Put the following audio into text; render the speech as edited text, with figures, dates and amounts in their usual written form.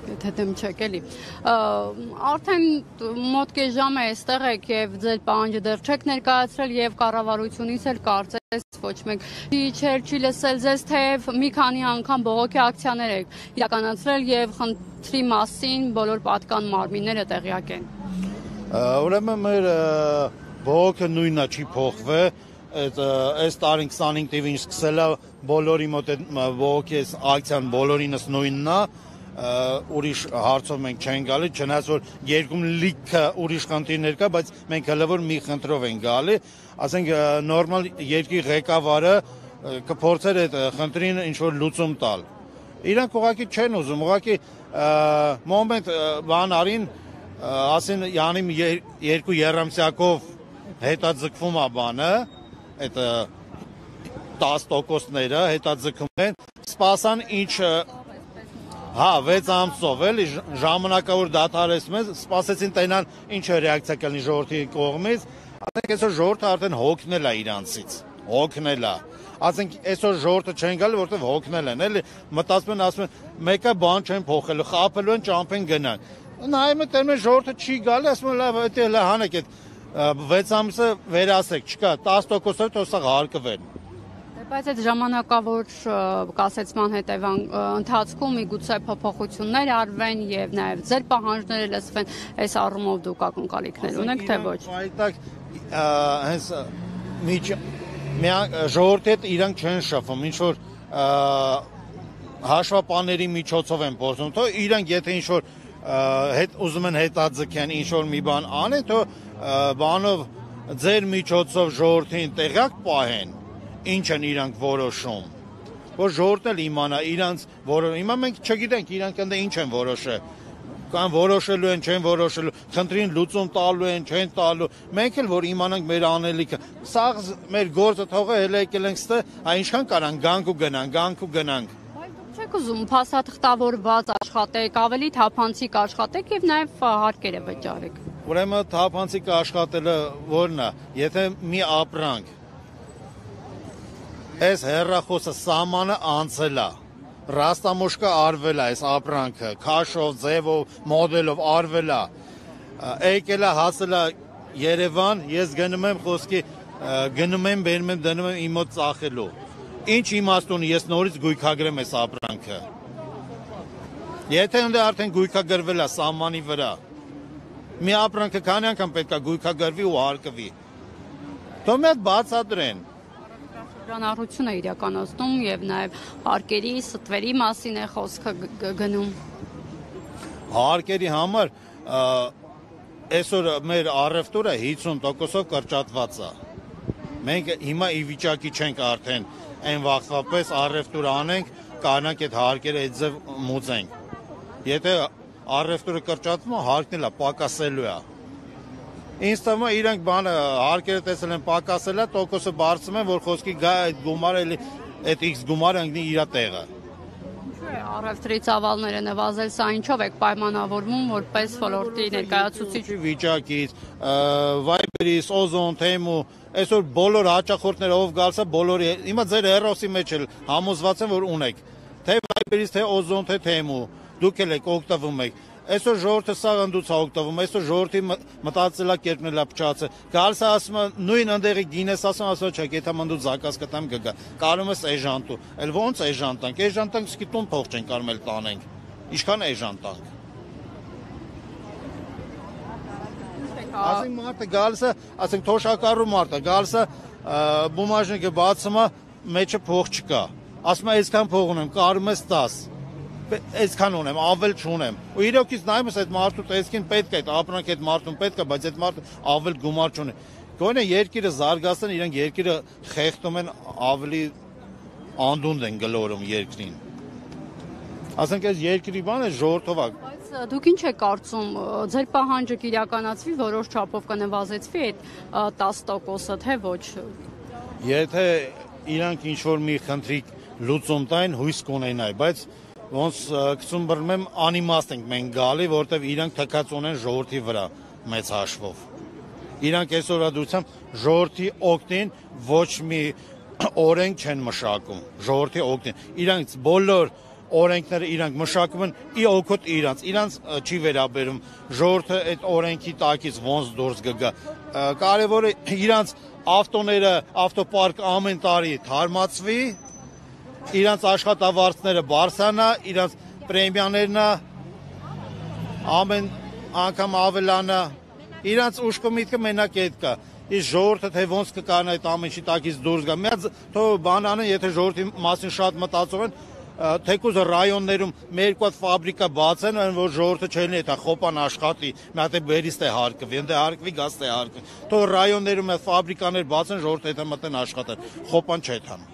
Եթե դեմ չեք էլի արդեն մոտ կես ժամ է այստեղ եք եւ ձեր պահանջը դեռ չեք ներկայացրել եւ կառավարությունից էլ կարծես ոչ մեկ չի լսել ձեզ թեև մի քանի անգամ բողոքի ակցիաներ եք իրականացրել եւ խնդրի մասին բոլոր պատկան մարմինները տեղյակ են ուրեմն մեր բողոքը նույնն է չի փոխվել այս տարին 25 թիվին սկսել է բոլորի մոտ բողոքի ակցիան բոլորինս նույնն է ուրիշ հարցով մենք չենք գալի, չնայած որ երկում լիքը ուրիշ խնդիրներ կա, բայց մենք հələ որ մի խնդրով ենք գալի, ասենք նորմալ երկրի ղեկավարը կփորձեր այդ խնդրին ինչ որ լուծում տալ։ Իրանք ուղղակի չեն ուզում, ուղղակի մոմենտ բան արին, ասին յանի երկու երամսյակով հետաձգվում է բանը, այդ 10%-ները հետաձգում են, սպասան ինչ Հա, 6 ամսով էլի ժամանակավոր դադարեցում են, սպասեցին տենան ինչ ռեակցիա կլինի ժողովրդի կողմից, ասենք այսօր ժողովուրդը արդեն հոգնել է իրանցից, հոգնել է։ Ասենք այսօր ժողովուրդը չեն գալի, որովհետև հոգնել են, էլի մտածում են, ասում են, մեկը բան չեն փոխելու, խաբելու են, ճամփեն գնան։ Նայում են, տենում են ժողովուրդը չի գալի, ասում են, լավ, դա հələ հանեք այդ 6 ամսը վերասեք, չկա, 10%-ով թող հարկվեն։ Բայց այդ ժամանակավոր կասեցման ընթացքում միգուցե փոփոխություններ արվեն եւ նաեւ ձեր պահանջները լսվեն, այս առումով դուք ակնկալիքներ ունեք թե ոչ։ Հենց ժողովրդի հետ իրանք չեն շփվում, ինչ որ հաշվապանների միջոցով են փորձում, թող իրանք եթե ինչ որ ուզում են հետաձգեն, ինչ որ մի բան անեն, թող բանով ձեր միջոցով ժողովրդին տեղյակ պահեն։ Ինչ են իրանք որոշում, որ ժողովուրդն էլ իմանա իրանց որոշում, հիմա մենք չգիտենք իրանք ընդ ինչ են որոշել, կան որոշելու են, չեն որոշելու, խնդրին լուծում տալու են, չեն տալու, մենք էլ որ իմանանք մեր անելիքը, սա մեր գործը թողը հենց եկել ենք ստե, այնքան կարան գանք ու գնանք։ Բայց դուք չեք ուզում փաստաթղթավորված աշխատեք, ավելի թափանցիկ աշխատեք եւ նաեւ հարկերը վճարեք։ Ուրեմն թափանցիկ աշխատելը որն է, եթե մի ապրանք Այս հեռախոսը սահմանը անցել է, ռաստամոշկա արվել է այս ապրանքը, քաշով, ձևով, մոդելով արվել է, եկել է հասել է Երևան, ես գնում եմ խոսքի, գնում եմ, բերում եմ, դնում եմ իմ մոտ ծախելու։ Ինչ իմաստ ունի, ես նորից գույքագրեմ այս ապրանքը։ Եթե ընդ արդեն գույքագրվել է սահմանի վրա, մի ապրանքը քանի անգամ պետք է գույքագրվի ու հարկվի։ Թող մի հատ բացատրեն։ Շրջանառություն է իրականացնում եւ նաեւ հարկերի, ստվերի մասին է խոսքը գնում։ Հարկերի համար այսօր մեր առևտուրը 50%-ով կրճատված է։ Մենք հիմա ի վիճակի չենք արդեն այն վաղվապես առևտուր անենք, կանանք այդ հարկերը այդ ձև մուծենք։ Եթե առևտուրը կրճատվում է, հարկն էլ պակասելու է։ Ինձ թվում է իրանք բանը հարկերը տեսել են պակասել է, տոկոսը բարձում են, որ խոսքի գա այդ գումարը էլի այդ X գումարը ընկնի իր տեղը։ Ինչու է առևտրի ծավալները նվազել, սա ինչով եք պայմանավորվում որպես ոլորտի ներկայացուցիչ վիճակից, Viber-ից, Ozon, Temu, այսօր բոլոր հաճախորդները ով գալիս է, բոլորի հիմա ձեր հեռոսի մեջ էլ համոզված են որ ունեք, թե Viber-ից, թե Ozon, թե Temu, դուք էլ եք օգտվում եք։ Այսօր ժողովուրդը սա ընդուց է օգտվում, այսօր ժողովրդի մտածելակերպն էլ է փչացել։ Գալիս է ասում նույն ընդեղի գինես ասում չէ, եթե մնդու զակաս կտամ կգա։ Կարում ես էժանտու։ Էլ ո՞նց էժանտանք։ Էժանտանք սկի տուն փող չեն կարում էլ տանենք։ Ինչքան էժանտանք։ Ասենք մարդը գալիս է, ասենք թոշակառու մարդը գալիս է բումաժնիկը բացում է, մեջը փող չկա։ Ասում է այսքան փող ունեմ, կարում ես 10 այսքան ունեմ, ավել չունեմ։ Ու իրոքից նայում ես այդ մարդու տեսքին պետք է, այդ ապրանք այդ մարդուն պետք է, բայց այդ մարդը ավել գումար չունի։ Գոնե երկիրը զարգացան, իրենք երկիրը խեղդում են, ավելի անդունդ են գլորում երկրին։ Ասենք այս երկրի բանը ժողովրդով է։ Բայց դուք ինչ եք կարծում, ձեր պահանջը կիրականացվի, որոշ չափով կնվազեցվի այդ 10%-ը, թե ոչ։ Եթե իրանք ինչ-որ մի խնդրի լուծում տային, հույս կունենայի, բայց ոնց գցում բռնում եմ անիմաստ ենք մենք գալի, որտեվ իրանք թքած ունեն ժողովրդի վրա մեծ հաշվով։ Իրանք այսօրադրությամբ ժողովրդի օգտին ոչ մի օրենք չեն մշակում, ժողովրդի օգնին։ Իրանք բոլոր օրենքները իրանք մշակում են ի օգուտ իրանց չի վերաբերում ժողովուրդը այդ օրենքի տակից ոնց դուրս կգա։ Կարևորը իրանց ավտոները, ավտոպարկ ամեն տարի թարմացվի, իրանց աշխատավարձները բարձրանա, իրանց պրեմիաներն ամեն անգամ ավելանա, իրանց ուշքը միտքը մենակ այդ կա։ Իսկ ժողովուրդը թե ոնց կկարողանա այդ ամեն ինչի տակից դուրս գա։ Միած թող բան անեն, եթե ժողովրդի մասին շատ մտածող են, թեկուզ ռայոններում մի երկու հատ ֆաբրիկա բացեն, որ ժողովուրդը չելնի այդ խոպան աշխատի, մի հատ բերիստ է հարկվի, ընդ է հարկվի, գազտ է հարկվի։ Թող ռայոններում այդ ֆաբրիկաներ բացեն, ժողովուրդը այդ մտեն աշխատեն, խոպան չէ թան։